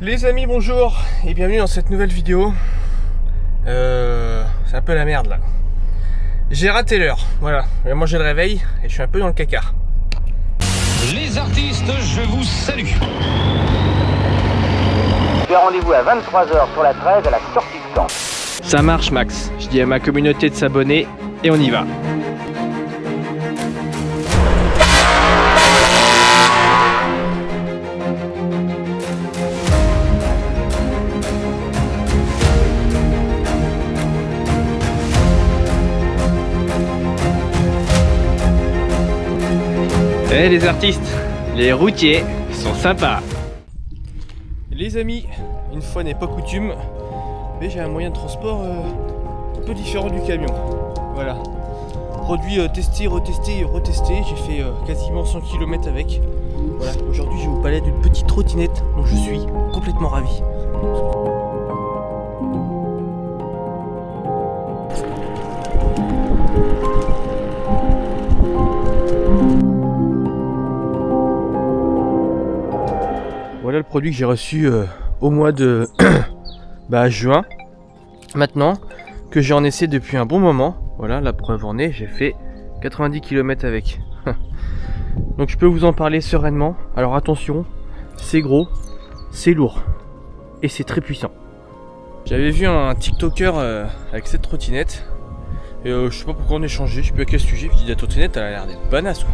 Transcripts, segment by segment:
Les amis, bonjour et bienvenue dans cette nouvelle vidéo. C'est un peu la merde là. J'ai raté l'heure, voilà. J'ai mangé le réveil et je suis un peu dans le caca. Les artistes, je vous salue. J'ai rendez-vous à 23h sur la 13 à la sortie de camp. Ça marche Max, je dis à ma communauté de s'abonner et on y va. Eh les artistes, les routiers sont sympas. Les amis, une fois n'est pas coutume, mais j'ai un moyen de transport un peu différent du camion. Voilà. Produit testé, retesté et retesté. J'ai fait quasiment 100 km avec. Voilà. Aujourd'hui je vous parlais d'une petite trottinette dont je suis complètement ravi. Voilà le produit que j'ai reçu au mois de juin. Maintenant que j'ai en essai depuis un bon moment. Voilà, la preuve en est, j'ai fait 90 km avec. Donc je peux vous en parler sereinement. Alors attention, c'est gros, c'est lourd et c'est très puissant. J'avais vu un TikToker avec cette trottinette. Et je sais pas pourquoi on échangeait, je sais plus à quel sujet. Je dis la trottinette elle a l'air d'être banasse quoi.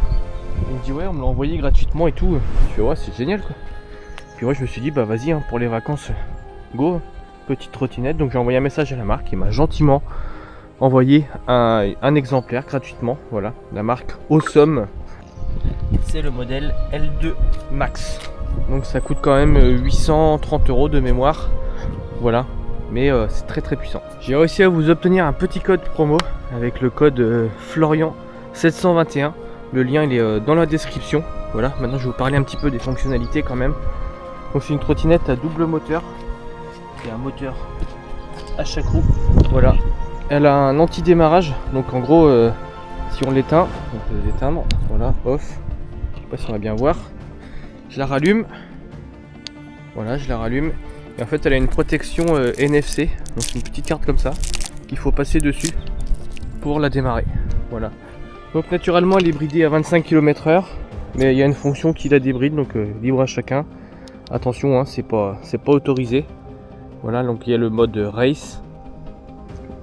Il me dit ouais on me l'a envoyé gratuitement et tout. Je fais ouais c'est génial quoi. Puis moi je me suis dit bah vas-y hein, pour les vacances go, petite trottinette. Donc j'ai envoyé un message à la marque, il m'a gentiment envoyé un exemplaire gratuitement. Voilà, la marque Awesome. C'est le modèle L2 Max. Donc ça coûte quand même 830 € de mémoire. Voilà, mais c'est très très puissant. J'ai réussi à vous obtenir un petit code promo avec le code Florian 721. Le lien il est dans la description. Voilà, maintenant je vais vous parler un petit peu des fonctionnalités quand même. Donc c'est une trottinette à double moteur. C'est un moteur à chaque roue. Voilà. Elle a un anti-démarrage. Donc en gros, si on l'éteint, on peut l'éteindre. Voilà, off. Je sais pas si on va bien voir. Je la rallume. Voilà, je la rallume. Et en fait, elle a une protection NFC. Donc c'est une petite carte comme ça qu'il faut passer dessus pour la démarrer. Voilà. Donc naturellement, elle est bridée à 25 km/h. Mais il y a une fonction qui la débride. Donc libre à chacun. Attention, hein, c'est pas autorisé. Voilà, donc il y a le mode race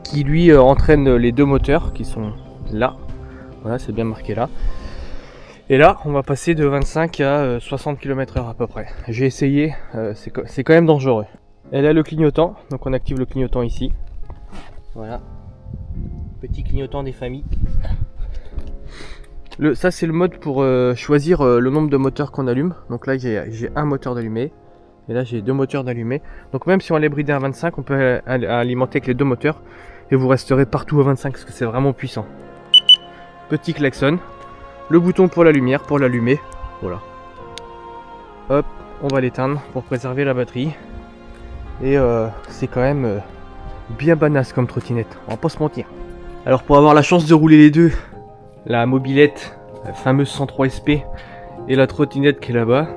qui lui entraîne les deux moteurs qui sont là. Voilà, c'est bien marqué là. Et là, on va passer de 25 à 60 km/h à peu près. J'ai essayé, c'est quand même dangereux. Elle a le clignotant, donc on active le clignotant ici. Voilà, petit clignotant des familles. Ça c'est le mode pour choisir le nombre de moteurs qu'on allume. Donc là j'ai un moteur d'allumé et là j'ai deux moteurs d'allumé. Donc même si on les bridé à 25, on peut alimenter avec les deux moteurs et vous resterez partout à 25 parce que c'est vraiment puissant. Petit klaxon, le bouton pour la lumière pour l'allumer. Voilà. Hop, on va l'éteindre pour préserver la batterie. Et c'est quand même bien banasse comme trottinette, on va pas se mentir. Alors pour avoir la chance de rouler les deux, la mobilette, la fameuse 103 SP et la trottinette qui est là-bas,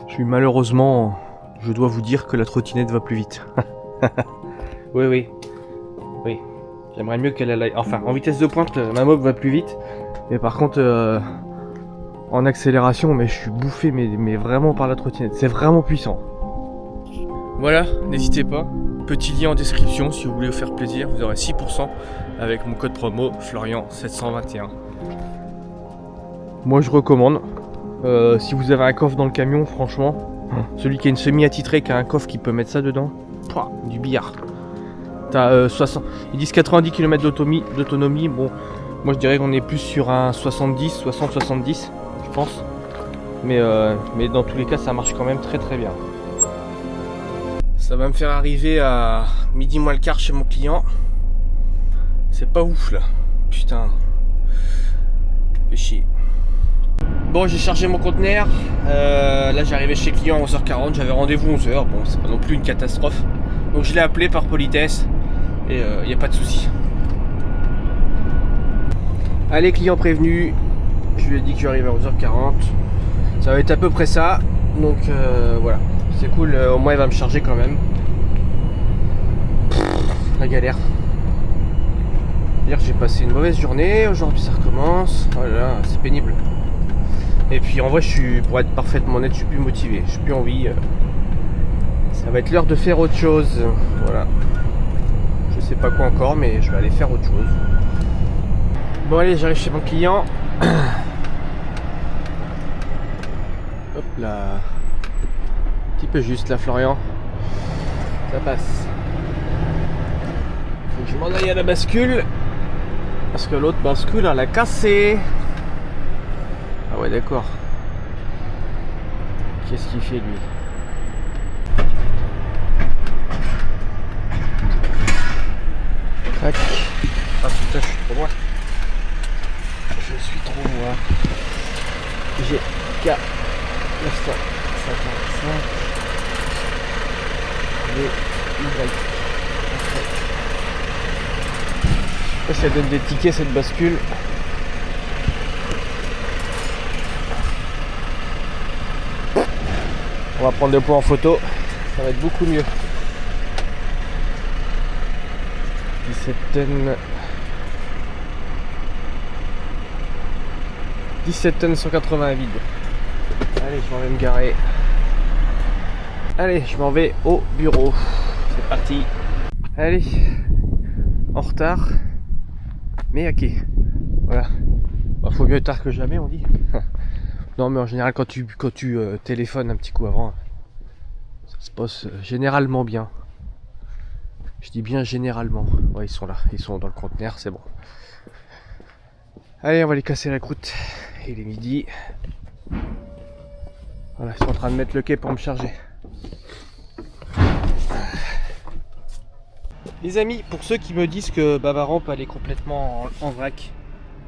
je dois vous dire que la trottinette va plus vite. Oui. J'aimerais mieux qu'elle aille. Enfin, en vitesse de pointe, ma mob va plus vite. Mais par contre, en accélération, mais je suis bouffé, mais vraiment par la trottinette. C'est vraiment puissant. Voilà, n'hésitez pas. Petit lien en description si vous voulez vous faire plaisir. Vous aurez 6% avec mon code promo Florian 721. Moi je recommande. Si vous avez un coffre dans le camion, franchement, celui qui a une semi-attitrée qui a un coffre qui peut mettre ça dedans, du billard. T'as 60. Ils disent 90 km d'autonomie. Bon, moi je dirais qu'on est plus sur un 60-70, je pense. Mais dans tous les cas, ça marche quand même très très bien. Ça va me faire arriver à midi moins le quart chez mon client. C'est pas ouf là. Putain. Fait chier. Bon, j'ai chargé mon conteneur. Là, j'arrivais chez le client à 11h40. J'avais rendez-vous 11h. Bon, c'est pas non plus une catastrophe. Donc, je l'ai appelé par politesse. Et il n'y a pas de souci. Allez, client prévenu. Je lui ai dit que je arrivais à 11h40. Ça va être à peu près ça. Donc, voilà. C'est cool, au moins il va me charger quand même. La galère. Hier j'ai passé une mauvaise journée, aujourd'hui ça recommence. Voilà, c'est pénible. Et puis en vrai, pour être parfaitement honnête, je suis plus motivé, je suis plus envie. Ça va être l'heure de faire autre chose. Voilà. Je sais pas quoi encore, mais je vais aller faire autre chose. Bon allez, j'arrive chez mon client. Hop là. Un petit peu juste là, Florian. Ça passe. Faut que je m'en aille à la bascule. Parce que l'autre bascule, elle a cassé. Ah ouais, d'accord. Qu'est-ce qu'il fait lui? Tac. Ah putain, je suis trop loin. Je suis trop loin. J'ai K 955 et Y. Je sais pas si elle donne des tickets cette bascule. On va prendre le poids en photo, ça va être beaucoup mieux. 17 tonnes. 17 tonnes 180 vide. Allez, je m'en vais me garer. Allez, je m'en vais au bureau. C'est parti. Allez, en retard, mais ok. Voilà. Bah, faut mieux tard que jamais, on dit. Non, mais en général, quand tu téléphones un petit coup avant, ça se passe généralement bien. Je dis bien généralement. Ouais, ils sont là, ils sont dans le conteneur, c'est bon. Allez, on va les casser la croûte. Il est midi. Voilà, ils sont en train de mettre le quai pour me charger. Les amis, pour ceux qui me disent que ma rampe elle est complètement en vrac,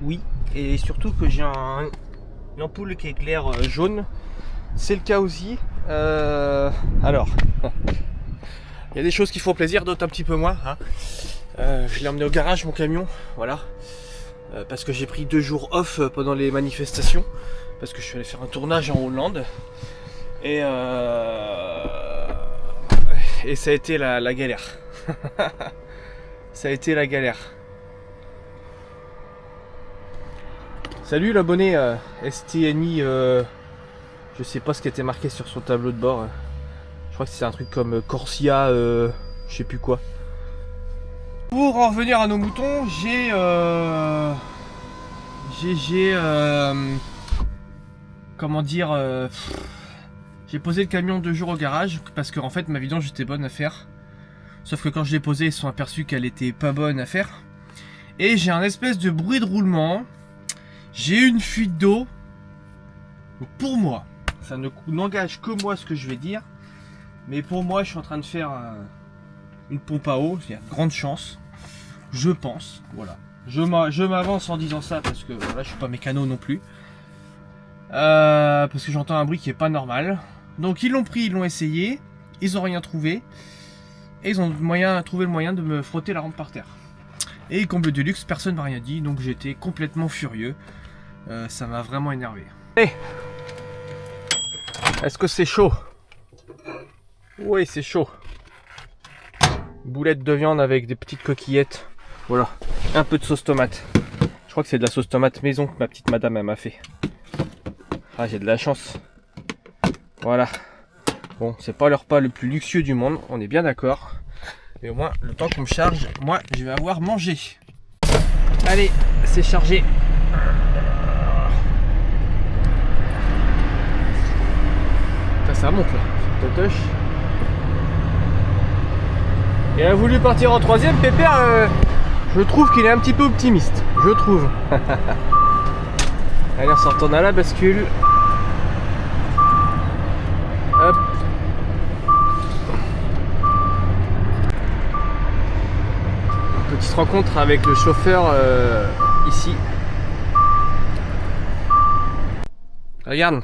oui, et surtout que j'ai une ampoule qui éclaire jaune, c'est le cas aussi. Alors, il y a des choses qui font plaisir, d'autres un petit peu moins. Hein. Je l'ai emmené au garage, mon camion, voilà. Parce que j'ai pris 2 jours off pendant les manifestations, parce que je suis allé faire un tournage en Hollande. Et ça a été la galère. Ça a été la galère. Salut l'abonné STNI, je sais pas ce qui était marqué sur son tableau de bord. Je crois que c'est un truc comme Corsia, je sais plus quoi. Pour en revenir à nos moutons, j'ai comment dire, j'ai posé le camion 2 jours au garage parce que en fait ma vidange était bonne à faire. Sauf que quand je l'ai posée, ils se sont aperçus qu'elle était pas bonne à faire. Et j'ai un espèce de bruit de roulement. J'ai une fuite d'eau. Pour moi, ça n'engage que moi ce que je vais dire. Mais pour moi, je suis en train de faire une pompe à eau. Il y a de grandes chances. Je pense. Voilà. Je m'avance en disant ça parce que voilà, je suis pas mécano non plus. Parce que j'entends un bruit qui est pas normal. Donc ils l'ont pris, ils l'ont essayé. Ils ont rien trouvé. Et ils ont trouvé le moyen de me frotter la rampe par terre. Et comble de luxe, personne m'a rien dit. Donc j'étais complètement furieux. Ça m'a vraiment énervé. Hey, est-ce que c'est chaud? Oui, c'est chaud. Boulettes de viande avec des petites coquillettes. Voilà. Un peu de sauce tomate. Je crois que c'est de la sauce tomate maison que ma petite madame elle m'a fait. Ah, j'ai de la chance. Voilà. Bon, c'est pas le repas le plus luxueux du monde, on est bien d'accord. Mais au moins, le temps qu'on me charge, moi, je vais avoir mangé. Allez, c'est chargé. Ça monte là, totoche. Il a voulu partir en 3ème, Pépère, je trouve qu'il est un petit peu optimiste, je trouve. Allez, on s'en retourne à la bascule. Hop. Petite rencontre avec le chauffeur ici. Regarde,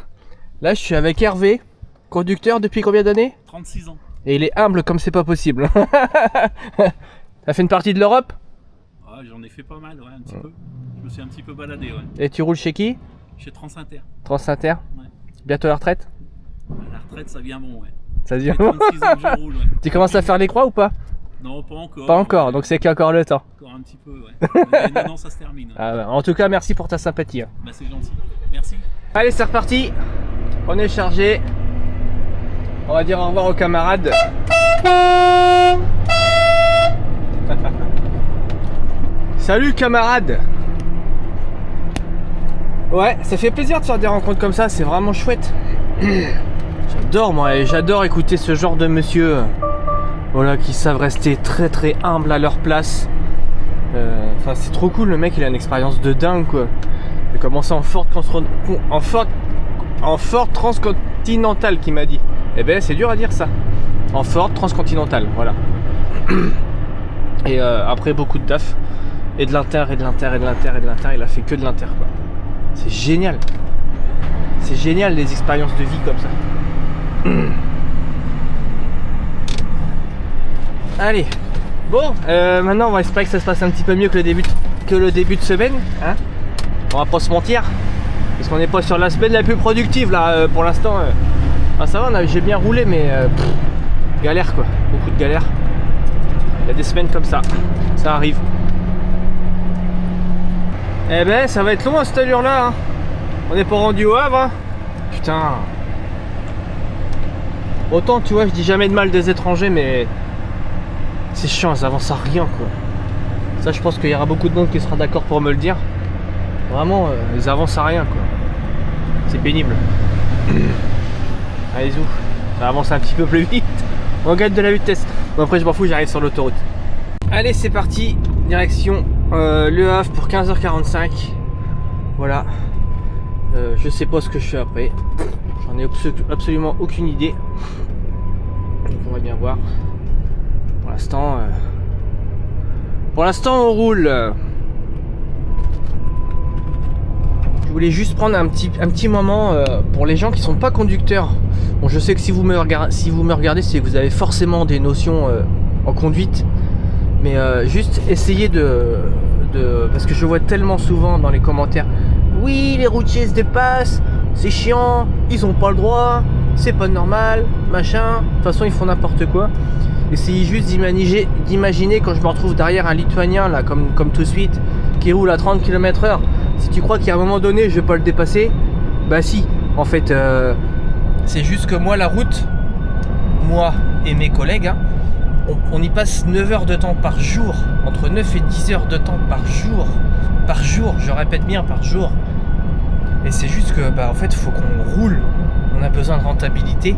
là je suis avec Hervé, conducteur depuis combien d'années? 36 ans. Et il est humble comme c'est pas possible. T'as fait une partie de l'Europe? Ouais, j'en ai fait pas mal, ouais, un petit peu. Je me suis un petit peu baladé, ouais. Et tu roules chez qui? Chez Transinter. Transinter. Ouais. Bientôt la retraite? La retraite, ça vient bon, ouais. Ça dit Ça fait 36 ans que je roule, ouais. Tu commences à faire les croix ou pas? Non, pas encore. Pas encore, donc c'est qu'il y a encore le temps. Encore un petit peu, ouais. Mais non, ça se termine. Ouais. Ah bah, en tout cas, merci pour ta sympathie. Hein. Bah, c'est gentil. Merci. Allez, c'est reparti. On est chargé. On va dire au revoir aux camarades. Salut camarades. Ouais, ça fait plaisir de faire des rencontres comme ça, c'est vraiment chouette. J'adore moi, et j'adore écouter ce genre de monsieur, voilà, qui savent rester très très humbles à leur place. Enfin, c'est trop cool, le mec il a une expérience de dingue quoi. Il a commencé en Ford Transcontinental qui m'a dit. Eh ben c'est dur à dire ça. En Ford Transcontinental, voilà. Et après beaucoup de taf. Et de l'inter, et de l'inter, et de l'inter, et de l'inter, il a fait que de l'inter quoi. C'est génial. C'est génial les expériences de vie comme ça. Allez. Bon, maintenant on va espérer que ça se passe un petit peu mieux que le début de semaine. Hein, on va pas se mentir. Parce qu'on n'est pas sur la semaine la plus productive là pour l'instant. Ah, ça va, j'ai bien roulé mais galère quoi. Beaucoup de galères. Il y a des semaines comme ça. Ça arrive. Eh ben ça va être long à cette allure là hein. On n'est pas rendu au Havre hein. Putain. Autant tu vois je dis jamais de mal des étrangers mais c'est chiant, ça avance à rien quoi. Ça je pense qu'il y aura beaucoup de monde qui sera d'accord pour me le dire. Vraiment ils avancent à rien quoi. C'est pénible. Allez zou, ça avance un petit peu plus vite. On gagne de la vitesse. Bon après je m'en fous, j'arrive sur l'autoroute. Allez c'est parti, direction Le Havre pour 15h45. Voilà. Je sais pas ce que je fais après. J'en ai absolument aucune idée. Donc on va bien voir. Pour l'instant on roule. Je voulais juste prendre un petit moment pour les gens qui sont pas conducteurs. Bon je sais que si vous me regardez c'est que vous avez forcément des notions en conduite. Mais juste essayer parce que je vois tellement souvent dans les commentaires, oui les routiers se dépassent, c'est chiant, ils ont pas le droit, c'est pas normal, machin, de toute façon ils font n'importe quoi. Essayez juste d'imaginer quand je me retrouve derrière un Lituanien là comme tout de suite qui roule à 30 km/h. Si tu crois qu'à un moment donné je vais pas le dépasser, bah si, en fait c'est juste que moi la route, moi et mes collègues hein, on y passe 9 heures de temps par jour, entre 9 et 10 heures de temps par jour, je répète bien par jour. Et c'est juste que bah en fait faut qu'on roule, on a besoin de rentabilité,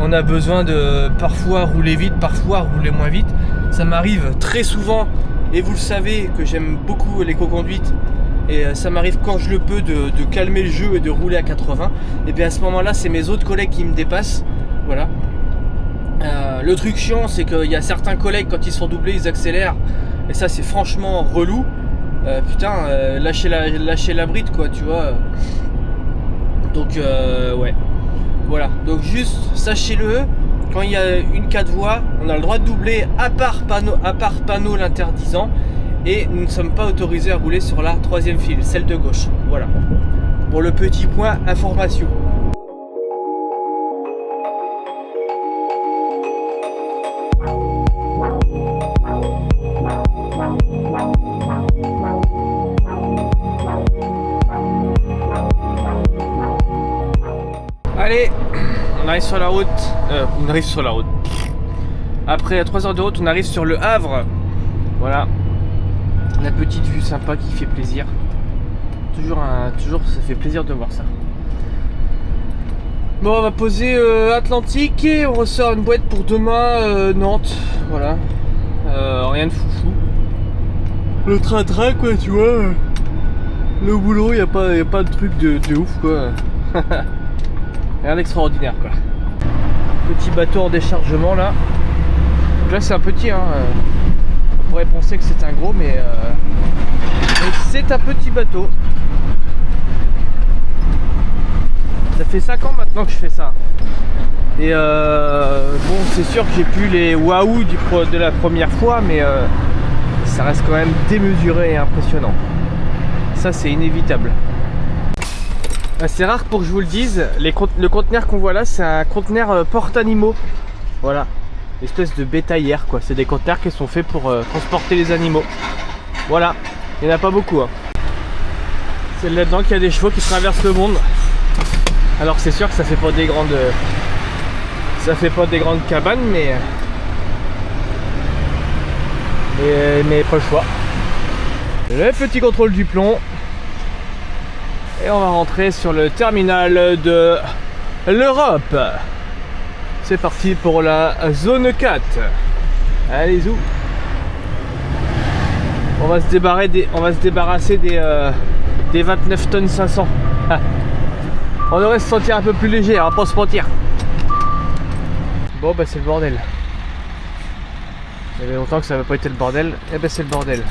on a besoin de parfois rouler vite, parfois rouler moins vite. Ça m'arrive très souvent, et vous le savez que j'aime beaucoup l'éco-conduite, et ça m'arrive quand je le peux de calmer le jeu et de rouler à 80. Et bien à ce moment là c'est mes autres collègues qui me dépassent, voilà. Le truc chiant c'est qu'il y a certains collègues quand ils sont doublés ils accélèrent et ça c'est franchement relou. Putain lâchez la bride quoi tu vois. Donc ouais voilà, donc juste sachez-le, quand il y a une 4 voies on a le droit de doubler à part panneau l'interdisant, et nous ne sommes pas autorisés à rouler sur la 3e file, celle de gauche. Voilà pour le petit point information. Allez, on arrive sur la route. Après 3 heures de route, on arrive sur Le Havre. Voilà. La petite vue sympa qui fait plaisir. Toujours ça fait plaisir de voir ça. Bon, on va poser Atlantique et on ressort une boîte pour demain Nantes. Voilà. Rien de foufou. Le train-train quoi, tu vois. Le boulot, y a pas de truc de ouf quoi. Rien d'extraordinaire quoi. Petit bateau en déchargement là. Donc là c'est un petit hein. On pourrait penser que c'est un gros mais c'est un petit bateau. Ça fait 5 ans maintenant que je fais ça. Et bon c'est sûr que j'ai plus les waouh de la première fois, mais ça reste quand même démesuré et impressionnant. Ça c'est inévitable. C'est rare pour que je vous le dise, le conteneur qu'on voit là, c'est un conteneur porte-animaux. Voilà, espèce de bétaillère quoi. C'est des conteneurs qui sont faits pour transporter les animaux. Voilà, il n'y en a pas beaucoup. Hein. C'est là-dedans qu'il y a des chevaux qui traversent le monde. Alors c'est sûr que ça fait pas des grandes, cabanes, mais pas le choix. Le petit contrôle du plomb. Et on va rentrer sur le terminal de l'Europe. C'est parti pour la zone 4. Allez zou. On va se débarrasser des 29 tonnes 500. On devrait se sentir un peu plus léger, on va pas se mentir. Bon bah c'est le bordel. Il y avait longtemps que ça n'avait pas été le bordel. Et bah c'est le bordel.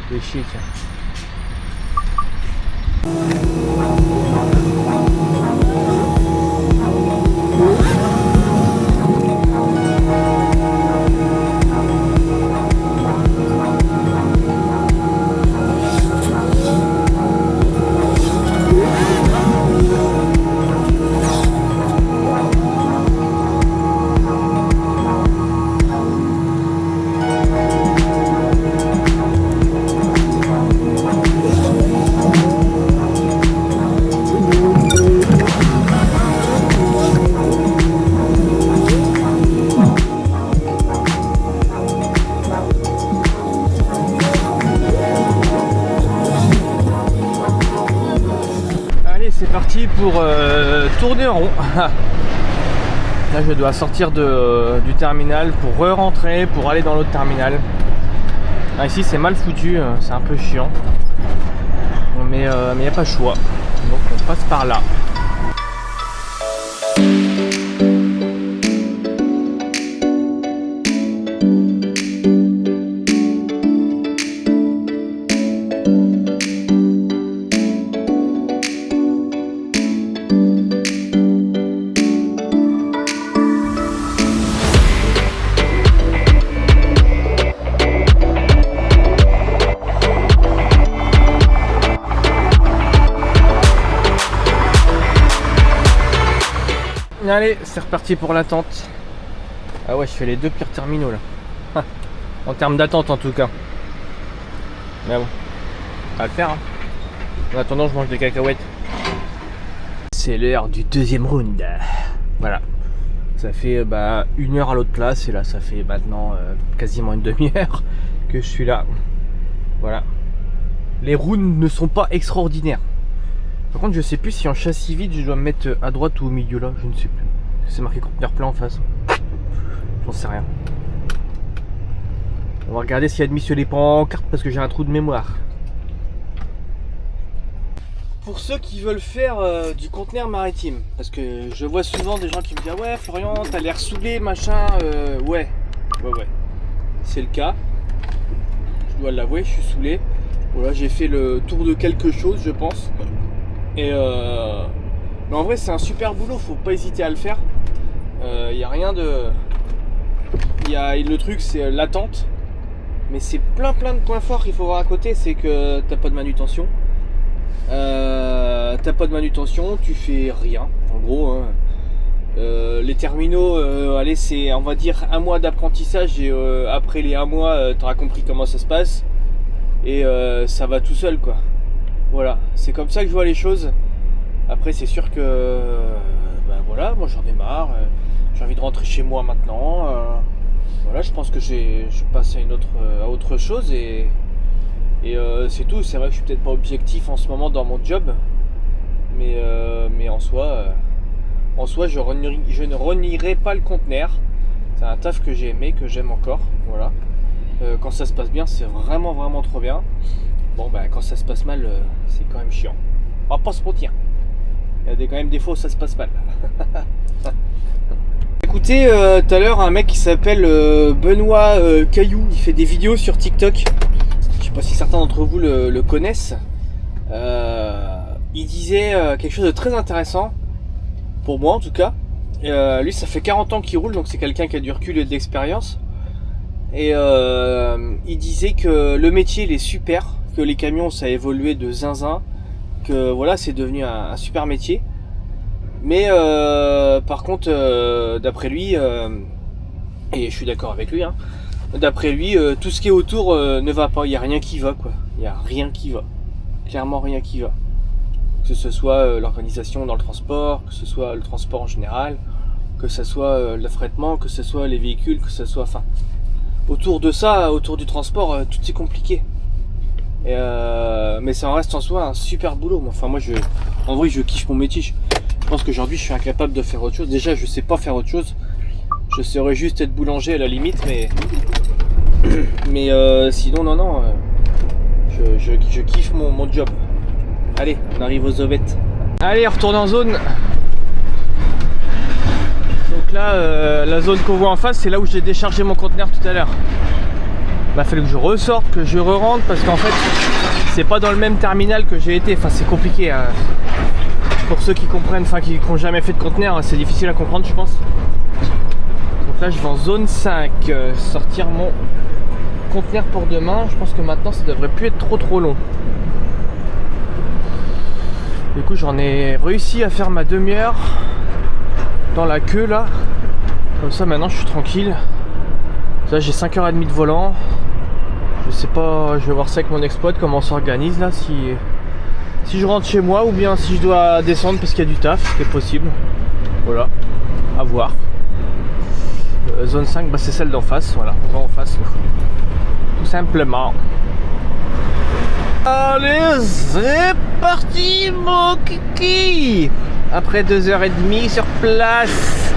C'est chier tiens. C'est parti pour tourner en rond. Là je dois sortir du terminal pour re-rentrer, pour aller dans l'autre terminal. Ah, ici c'est mal foutu, c'est un peu chiant. Mais il n'y a pas le choix. Donc on passe par là. Allez, c'est reparti pour l'attente. Ah ouais, je fais les deux pires terminaux là. En termes d'attente en tout cas. Mais bon, ça va le faire. Hein. En attendant, je mange des cacahuètes. C'est l'heure du deuxième round. Voilà. Ça fait 1 heure à l'autre place et là ça fait maintenant quasiment une demi-heure que je suis là. Voilà. Les rounds ne sont pas extraordinaires. Par contre, je sais plus si en châssis vide je dois me mettre à droite ou au milieu là, je ne sais plus. C'est marqué conteneur plein en face. J'en sais rien. On va regarder s'il y a de mis sur les pancartes parce que j'ai un trou de mémoire. Pour ceux qui veulent faire du conteneur maritime, parce que je vois souvent des gens qui me disent ouais Florian, t'as l'air saoulé machin, ouais. C'est le cas. Je dois l'avouer, je suis saoulé. Voilà, j'ai fait le tour de quelque chose, je pense. Et mais en vrai c'est un super boulot, faut pas hésiter à le faire. Y a rien de. Le truc c'est l'attente. Mais c'est plein de points forts qu'il faut voir à côté, c'est que t'as pas de manutention. Tu fais rien. En gros, hein. Les terminaux, allez c'est on va dire 1 mois d'apprentissage et après les 1 mois t'auras compris comment ça se passe. Et ça va tout seul quoi. Voilà, c'est comme ça que je vois les choses. Après c'est sûr que voilà, moi j'en ai marre, j'ai envie de rentrer chez moi maintenant. Voilà, je pense que je passe à autre chose et c'est tout. C'est vrai que je suis peut-être pas objectif en ce moment dans mon job, mais en soi je ne renierai pas le conteneur. C'est un taf que j'ai aimé, que j'aime encore. Voilà. Quand ça se passe bien, c'est vraiment trop bien. Bon quand ça se passe mal, c'est quand même chiant. On va pas se mentir. Il y a quand même des fois où ça se passe mal. Écoutez, tout à l'heure un mec qui s'appelle Benoît Caillou, il fait des vidéos sur TikTok. Je sais pas si certains d'entre vous le connaissent. Il disait quelque chose de très intéressant, pour moi en tout cas. Lui ça fait 40 ans qu'il roule, donc c'est quelqu'un qui a du recul et de l'expérience. Et il disait que le métier il est super, que les camions ça a évolué de zinzin, que voilà, c'est devenu un super métier. Mais par contre, d'après lui, et je suis d'accord avec lui, hein, d'après lui, tout ce qui est autour ne va pas. Il n'y a rien qui va, quoi. Il n'y a rien qui va. Clairement rien qui va. Que ce soit l'organisation dans le transport, que ce soit le transport en général, que ce soit l'affrètement, que ce soit les véhicules, que ce soit... Enfin, autour de ça, autour du transport, tout est compliqué. Et mais ça en reste en soi un super boulot. Enfin, moi, en vrai, je kiffe mon métier. Je pense qu'aujourd'hui, je suis incapable de faire autre chose. Déjà, je sais pas faire autre chose. Je saurais juste être boulanger à la limite, mais sinon, non. Je kiffe mon job. Allez, on arrive aux ovettes. Allez, on retourne en zone. Donc là, la zone qu'on voit en face, c'est là où j'ai déchargé mon conteneur tout à l'heure. Il a fallu que je ressorte, que je re-rentre, parce qu'en fait, c'est pas dans le même terminal que j'ai été. Enfin, c'est compliqué. Hein. Pour ceux qui comprennent, enfin, qui n'ont jamais fait de conteneur, c'est difficile à comprendre, je pense. Donc là, je vais en zone 5, sortir mon conteneur pour demain. Je pense que maintenant, ça devrait plus être trop long. Du coup, j'en ai réussi à faire ma demi-heure dans la queue là. Comme ça, maintenant, je suis tranquille. Là, j'ai 5h30 de volant. Je sais pas, je vais voir ça avec mon exploit, comment on s'organise là. Si je rentre chez moi ou bien si je dois descendre parce qu'il y a du taf, ce qui est possible. Voilà, à voir. Zone 5, bah, c'est celle d'en face. Voilà, on va en face. Tout simplement. Allez, c'est parti mon kiki. Après 2h30 sur place.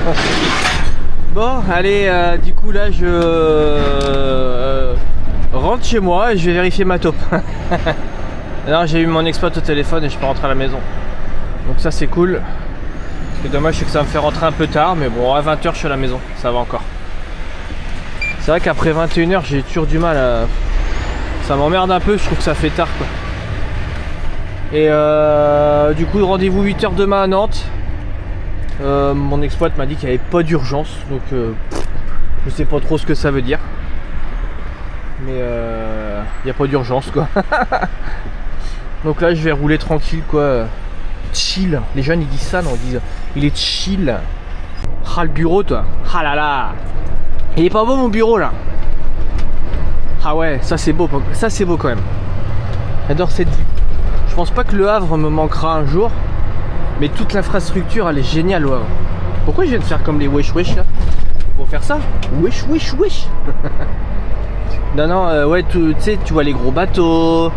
Bon, allez, du coup là je rentre chez moi et je vais vérifier ma taupe. Alors j'ai eu mon exploit au téléphone et je peux rentrer à la maison. Donc ça c'est cool. Ce qui est dommage c'est que ça me fait rentrer un peu tard, mais bon à 20h je suis à la maison, ça va encore. C'est vrai qu'après 21h j'ai toujours du mal à... Ça m'emmerde un peu, je trouve que ça fait tard quoi. Et du coup rendez-vous 8h demain à Nantes. Mon exploit m'a dit qu'il n'y avait pas d'urgence, donc je sais pas trop ce que ça veut dire. Mais il n'y a pas d'urgence quoi. Donc là je vais rouler tranquille quoi. Chill. Les jeunes ils disent ça, non, ils disent il est chill. Ah le bureau toi. Ah là là. Il est pas beau mon bureau là. Ah ouais, ça c'est beau, ça c'est beau quand même. J'adore cette vue. Je pense pas que le Havre me manquera un jour, mais toute l'infrastructure elle est géniale au Havre. Pourquoi je viens de faire comme les wesh wesh là? Pour faire ça? Wesh wesh wesh. Non, ouais, tu sais, tu vois les gros bateaux,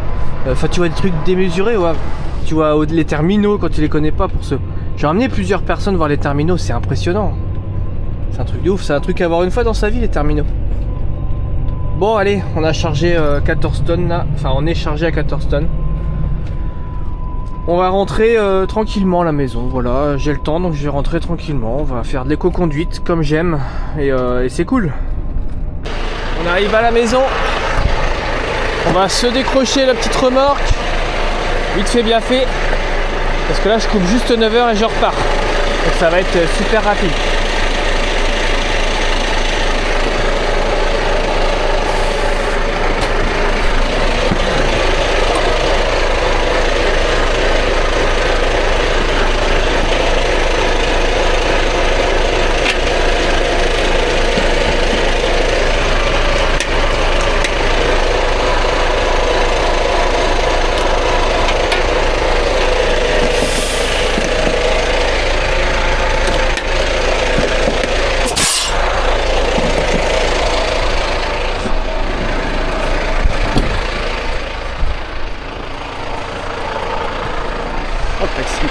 enfin tu vois des trucs démesurés au Havre. Tu vois les terminaux quand tu les connais pas pour ceux. J'ai emmené plusieurs personnes voir les terminaux, c'est impressionnant. C'est un truc de ouf, c'est un truc à voir une fois dans sa vie les terminaux. Bon allez, on a chargé 14 tonnes là, enfin on est chargé à 14 tonnes. On va rentrer tranquillement à la maison, voilà, j'ai le temps donc je vais rentrer tranquillement. On va faire de l'éco-conduite comme j'aime et c'est cool. On arrive à la maison, on va se décrocher la petite remorque, vite fait bien fait, parce que là je coupe juste 9h et je repars. Donc ça va être super rapide.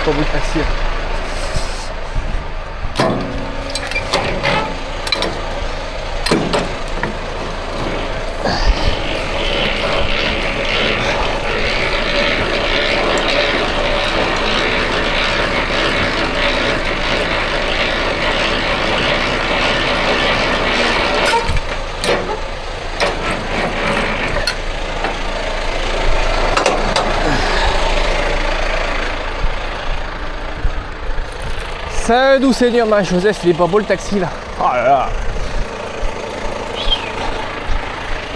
Pas vous taxi. Ça doux Seigneur, ma Joseph, il est pas beau le taxi là. Oh là là.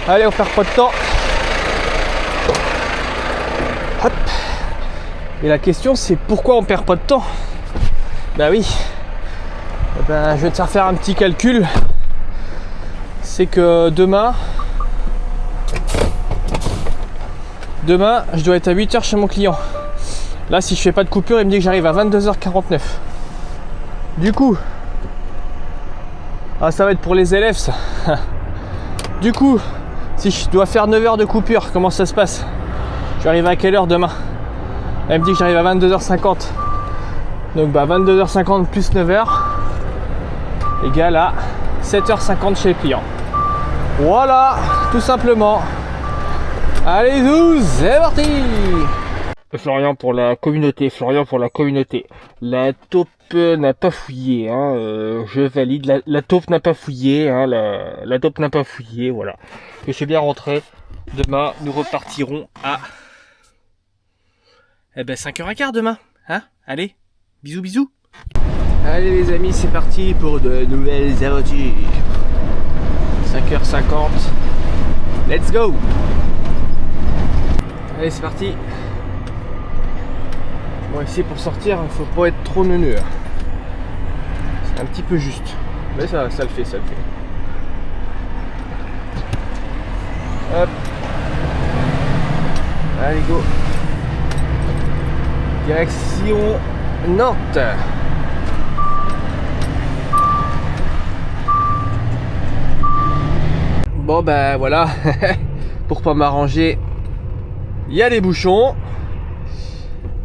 Allez, on perd pas de temps. Hop. Et la question c'est pourquoi on perd pas de temps? Bah oui. Eh ben, je vais te faire un petit calcul. C'est que demain, je dois être à 8h chez mon client. Là, si je fais pas de coupure, il me dit que j'arrive à 22h49. Du coup, ça va être pour les élèves ça. Du coup, si je dois faire 9 heures de coupure, comment ça se passe? Je vais arriver à quelle heure demain? Elle me dit que j'arrive à 22h50. Donc 22h50 plus 9h égale à 7h50 chez le client. Voilà, tout simplement. Allez, 12, c'est parti! Florian pour la communauté, La taupe n'a pas fouillé, hein, je valide. La taupe n'a pas fouillé, hein, la taupe n'a pas fouillé, voilà. Je suis bien rentré. Demain, nous repartirons à 5h15 demain, hein. Allez, bisous, bisous. Allez les amis, c'est parti pour de nouvelles aventures. 5h50. Let's go. Allez, c'est parti. Bon, ici pour sortir, il faut pas être trop neuneux. C'est un petit peu juste. Mais ça le fait, Hop. Allez, go. Direction Nantes. Bon ben voilà. Pour pas m'arranger, il y a des bouchons.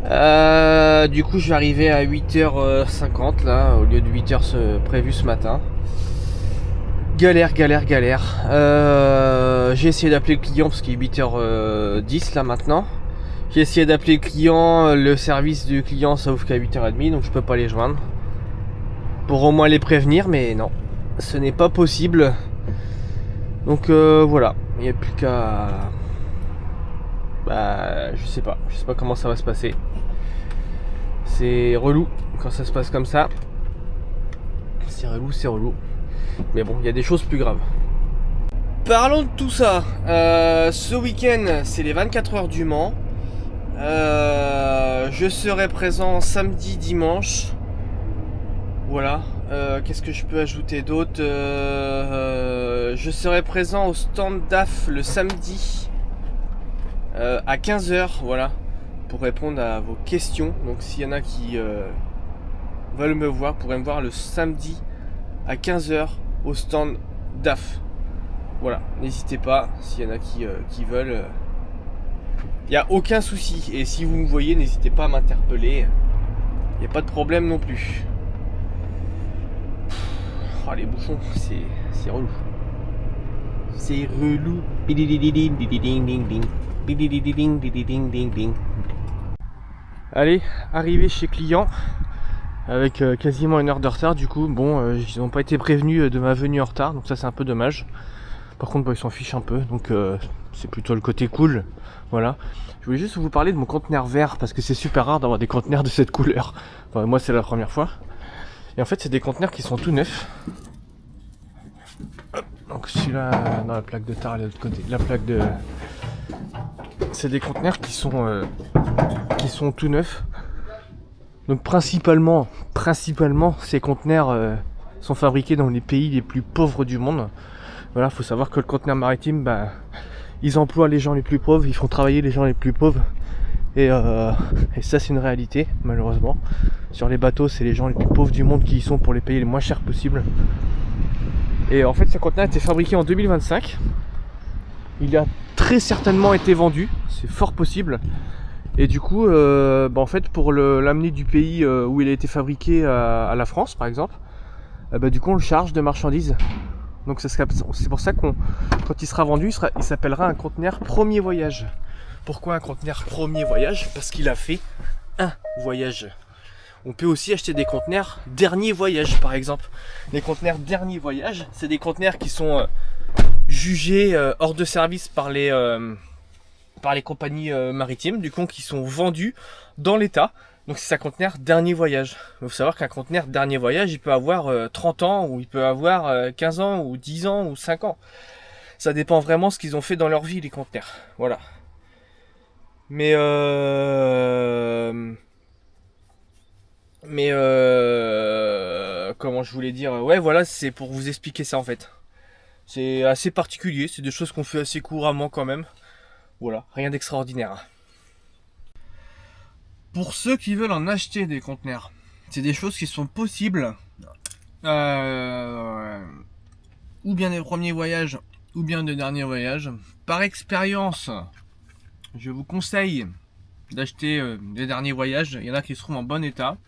Du coup je vais arriver à 8h50 là au lieu de 8h prévu ce matin. Galère. J'ai essayé d'appeler le client parce qu'il est 8h10 là maintenant. J'ai essayé d'appeler le client, le service du client ça ouvre qu'à 8h30 donc je peux pas les joindre. Pour au moins les prévenir mais non, ce n'est pas possible. Donc voilà, il n'y a plus qu'à... je sais pas comment ça va se passer. C'est relou quand ça se passe comme ça. C'est relou. Mais bon, il y a des choses plus graves. Parlons de tout ça. Ce week-end, c'est les 24 heures du Mans. Je serai présent samedi, dimanche. Voilà. Qu'est-ce que je peux ajouter d'autre? Je serai présent au stand DAF le samedi à 15h, voilà, pour répondre à vos questions. Donc s'il y en a qui veulent me voir, pourraient me voir le samedi à 15h au stand DAF. Voilà, n'hésitez pas, s'il y en a qui veulent. Il n'y a aucun souci. Et si vous me voyez, n'hésitez pas à m'interpeller. Il n'y a pas de problème non plus. Oh, les bouchons, c'est relou. C'est relou. Allez, arrivé chez client avec quasiment une heure de retard. Du coup, bon, ils n'ont pas été prévenus de ma venue en retard, donc ça c'est un peu dommage. Par contre, ils s'en fichent un peu, donc c'est plutôt le côté cool. Voilà. Je voulais juste vous parler de mon conteneur vert parce que c'est super rare d'avoir des conteneurs de cette couleur. Enfin, moi, c'est la première fois. Et en fait, c'est des conteneurs qui sont tout neufs. Hop. Donc celui-là, dans la plaque de tard, à l'autre côté. La plaque de... C'est des conteneurs qui sont tout neufs. Donc principalement, ces conteneurs sont fabriqués dans les pays les plus pauvres du monde. Voilà, faut savoir que le conteneur maritime, ils emploient les gens les plus pauvres, ils font travailler les gens les plus pauvres. Et ça c'est une réalité, malheureusement. Sur les bateaux, c'est les gens les plus pauvres du monde qui y sont pour les payer les moins chers possible. Et en fait, ce conteneur a été fabriqué en 2025. Il a très certainement été vendu, c'est fort possible. Et du coup, en fait, pour l'amener du pays où il a été fabriqué à la France, par exemple, du coup, on le charge de marchandises. Donc c'est pour ça quand il sera vendu, il s'appellera un conteneur premier voyage. Pourquoi un conteneur premier voyage? Parce qu'il a fait un voyage. On peut aussi acheter des conteneurs dernier voyage, par exemple. Les conteneurs dernier voyage, c'est des conteneurs qui sont jugés hors de service par les compagnies maritimes, du coup qui sont vendus dans l'état. Donc c'est un conteneur dernier voyage. Il faut savoir qu'un conteneur dernier voyage, il peut avoir 30 ans, ou il peut avoir 15 ans, ou 10 ans, ou 5 ans. Ça dépend vraiment de ce qu'ils ont fait dans leur vie, les conteneurs. Voilà. Mais comment je voulais dire, ouais voilà, c'est pour vous expliquer ça en fait. C'est assez particulier, c'est des choses qu'on fait assez couramment quand même. Voilà, rien d'extraordinaire. Pour ceux qui veulent en acheter des conteneurs, c'est des choses qui sont possibles. Ou bien des premiers voyages, ou bien des derniers voyages. Par expérience, je vous conseille d'acheter des derniers voyages. Il y en a qui seront en bon état.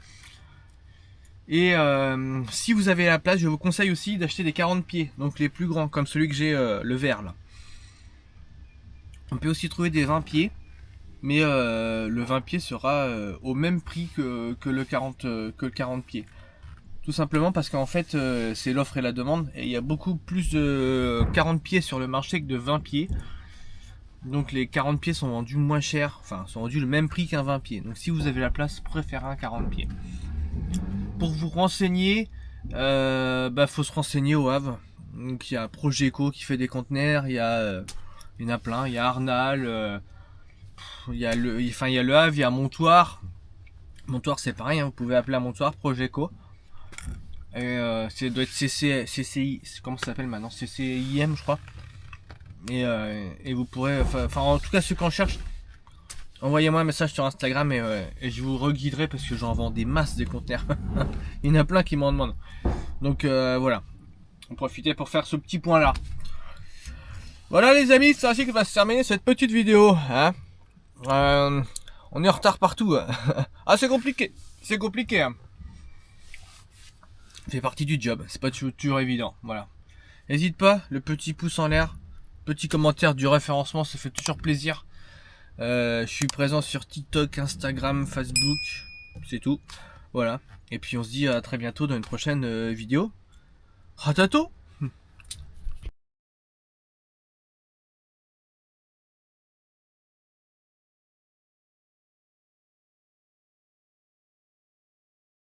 Et si vous avez la place, je vous conseille aussi d'acheter des 40 pieds, donc les plus grands, comme celui que j'ai, le vert là. On peut aussi trouver des 20 pieds, mais le 20 pieds sera au même prix que le 40 pieds. Tout simplement parce qu'en fait c'est l'offre et la demande, et il y a beaucoup plus de 40 pieds sur le marché que de 20 pieds. Donc les 40 pieds sont vendus moins cher, enfin sont vendus le même prix qu'un 20 pieds. Donc si vous avez la place, préférez un 40 pieds. Pour vous renseigner, faut se renseigner au Havre. Donc il y a Progeco qui fait des conteneurs, il y en a plein, il y a Arnal, il y a le Havre, il y a Montoire. Montoire c'est pareil, hein, vous pouvez appeler à Montoire Progeco. Et ça doit être CCI, comment ça s'appelle maintenant, CCIM je crois. Et vous pourrez, enfin en tout cas ceux qu'on cherche, envoyez-moi un message sur Instagram et je vous reguiderai parce que j'en vends des masses des conteneurs. Il y en a plein qui m'en demandent. Donc voilà, on profitez pour faire ce petit point là. Voilà les amis, c'est ainsi que va se terminer cette petite vidéo. Hein, on est en retard partout. Ah c'est compliqué, hein. Ça fait partie du job, c'est pas toujours évident. Voilà. N'hésite pas, le petit pouce en l'air, petit commentaire du référencement, ça fait toujours plaisir. Je suis présent sur TikTok, Instagram, Facebook, c'est tout. Voilà. Et puis on se dit à très bientôt dans une prochaine vidéo. Ratato!